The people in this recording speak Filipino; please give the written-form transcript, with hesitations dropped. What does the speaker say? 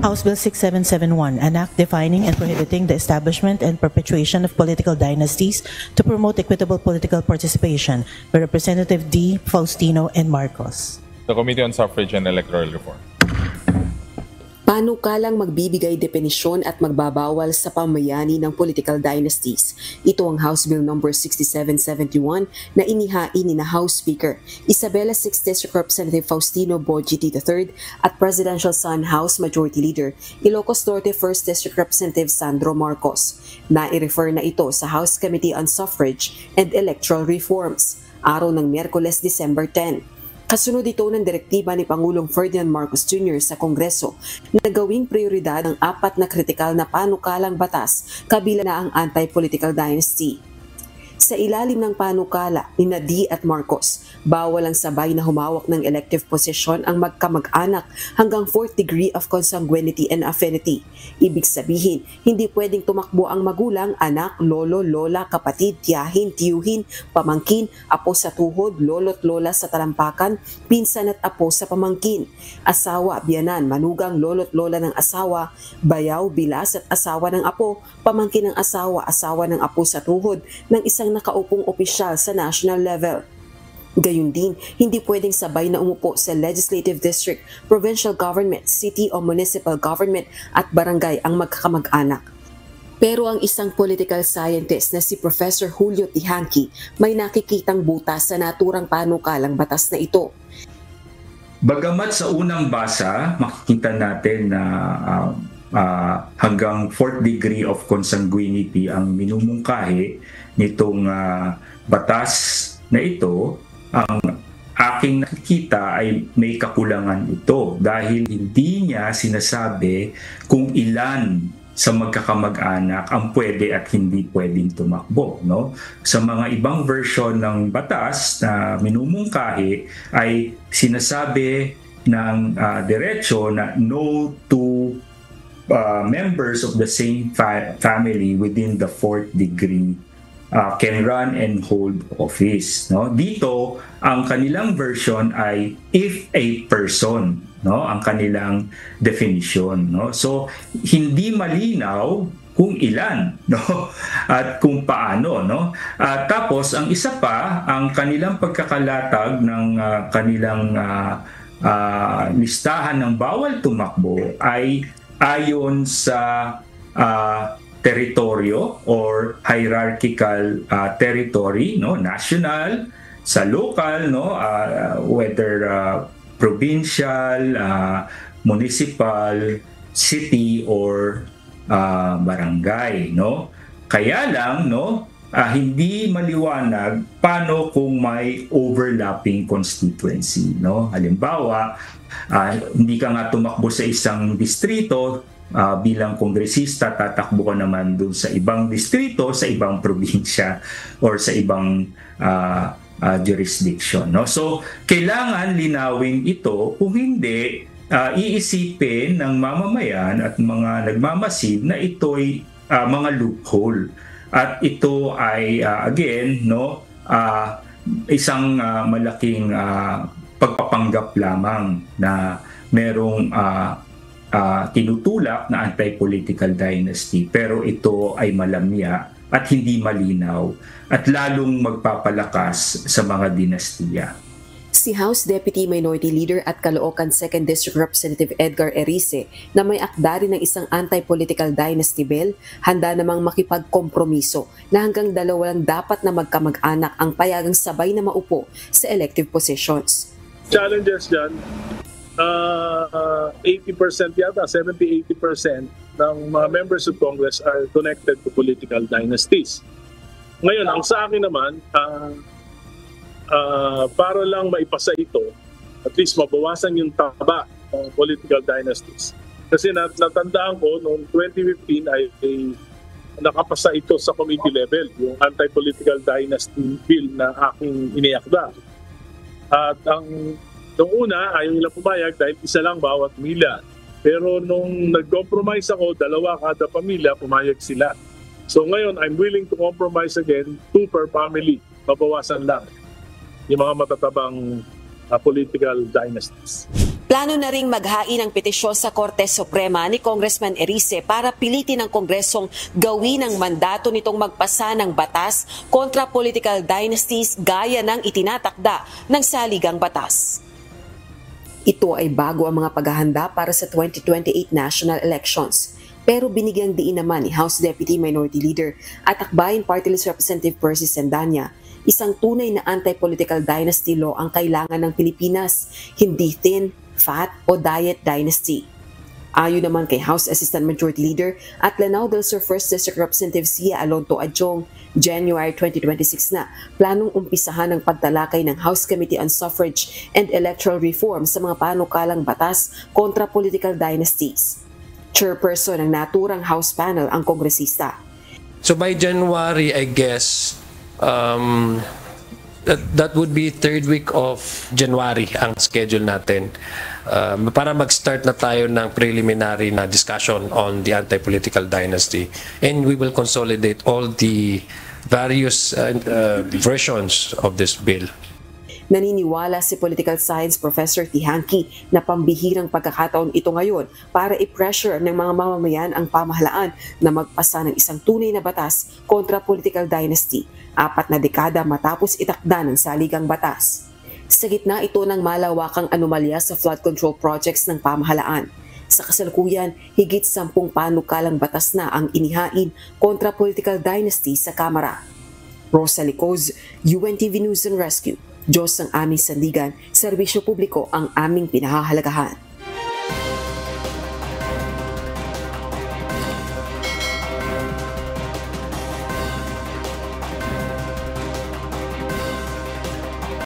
House Bill 6771, an act defining and prohibiting the establishment and perpetuation of political dynasties to promote equitable political participation by Representative D. Faustino and Marcos. The Committee on Suffrage and Electoral Reform. Panukalang magbibigay definisyon at magbabawal sa pamayani ng political dynasties. Ito ang House Bill No. 6771 na inihain ni na House Speaker Isabela 6th District Representative Faustino Boggiti III at Presidential Son House Majority Leader Ilocos Norte 1st District Representative Sandro Marcos. Nai-refer na ito sa House Committee on Suffrage and Electoral Reforms, araw ng Miyerkules, December 10. Kasunod ito ng direktiba ni Pangulong Ferdinand Marcos Jr. sa Kongreso na gawing prioridad ang 4 na kritikal na panukalang batas kabilang na ang anti-political dynasty. Sa ilalim ng panukala ni D at Marcos, bawal ang sabay na humawak ng elective position ang magkamag-anak hanggang 4th degree of consanguinity and affinity. Ibig sabihin, hindi pwedeng tumakbo ang magulang, anak, lolo, lola, kapatid, tiyahin, tiyuhin, pamangkin, apo sa tuhod, lolo't lola sa talampakan, pinsan at apo sa pamangkin, asawa, biyanan, manugang, lolo't lola ng asawa, bayaw, bilas at asawa ng apo, pamangkin ng asawa, asawa ng apo sa tuhod ng isang nakaupong opisyal sa national level. Gayun din, hindi pwedeng sabay na umupo sa legislative district, provincial government, city o municipal government at barangay ang magkakamag-anak. Pero ang isang political scientist na si Professor Julio Tihanki may nakikitang butas sa naturang panukalang batas na ito. Bagamat sa unang basa, makikita natin na hanggang 4th degree of consanguinity ang minumungkahi nitong batas na ito, ang aking nakikita ay may kakulangan ito dahil hindi niya sinasabi kung ilan sa magkakamag-anak ang pwede at hindi pwedeng tumakbo. No? Sa mga ibang version ng batas na minumungkahi ay sinasabi ng diretso na no two members of the same family within the 4th degree can run and hold office. No? Dito, ang kanilang version ay if a person, no? Ang kanilang definition. No? So, hindi malinaw kung ilan, no? At kung paano. No? Tapos, ang isa pa, ang kanilang pagkakalatag ng kanilang listahan ng bawal tumakbo ay ayon sa teritoryo or hierarchical territory, no, national, sa local, no, whether provincial, municipal, city or barangay, no. Kaya lang, no, hindi maliwanag paano kung may overlapping constituency, no. Halimbawa, hindi ka nga tumakbo sa isang distrito, bilang kongresista, tatakbo ka naman doon sa ibang distrito, sa ibang probinsya or sa ibang jurisdiction. No? So, kailangan linawin ito, kung hindi, iisipin ng mamamayan at mga nagmamasid na ito'y mga loophole. At ito ay, again, no, isang malaking pagpapanggap lamang na merong tinutulak na anti-political dynasty, pero ito ay malamya at hindi malinaw at lalong magpapalakas sa mga dinastiya. Si House Deputy Minority Leader at Caloocan 2nd District Representative Edgar Erice na may akda rin ng isang anti-political dynasty bill, handa namang makipagkompromiso na hanggang 2 lang dapat na magkamag-anak ang payagang sabay na maupo sa elective positions. Challenges dyan, 80% yata, 70-80% ng mga members of Congress are connected to political dynasties. Ngayon, ang sa akin naman, para lang maipasa ito, at least mabawasan yung taba ng political dynasties. Kasi natandaan ko, noong 2015 ay nakapasa ito sa committee level, yung anti-political dynasty bill na aking iniakda. At nung una, ayaw nila pumayag dahil isa lang bawat pamilya. Pero nung nag-compromise ako, 2 kada pamilya, pumayag sila. So ngayon, I'm willing to compromise again, 2 per family. Mabawasan lang yung mga matatabang political dynasties. Plano na ring maghain ng petisyon sa Korte Suprema ni Congressman Erice para pilitin ng Kongresong gawin ang mandato nitong magpasa ng batas kontra political dynasties gaya ng itinatakda ng saligang batas. Ito ay bago ang mga paghahanda para sa 2028 national elections. Pero binigyang diin naman ni House Deputy Minority Leader at Akbayan Party List Representative Percy Sendanya, isang tunay na anti-political dynasty law ang kailangan ng Pilipinas, hindi thin, fat o diet dynasty. Ayon naman kay House Assistant Majority Leader at Lanao del Sur 1st District Representative Sia Alonto Adjong, January 2026 na planong umpisahan ang pagtalakay ng House Committee on Suffrage and Electoral Reform sa mga panukalang batas kontra political dynasties. Chairperson ng naturang House panel ang kongresista. So by January, I guess, that would be third week of January ang schedule natin para mag-start na tayo ng preliminary na discussion on the anti-political dynasty, and we will consolidate all the various versions of this bill. Naniniwala si Political Science Professor Tihanki na pambihirang pagkakataon ito ngayon para i-pressure ng mga mamamayan ang pamahalaan na magpasa ng isang tunay na batas kontra political dynasty, 4 na dekada matapos itakda ng saligang batas. Sa gitna ito ng malawakang anomalya sa flood control projects ng pamahalaan. Sa kasalukuyan, higit 10 panukalang batas na ang inihain kontra political dynasty sa Kamara. Rosa Licoz, UNTV News and Rescue. Diyos ang aming sandigan, serbisyo publiko ang aming pinahahalagahan.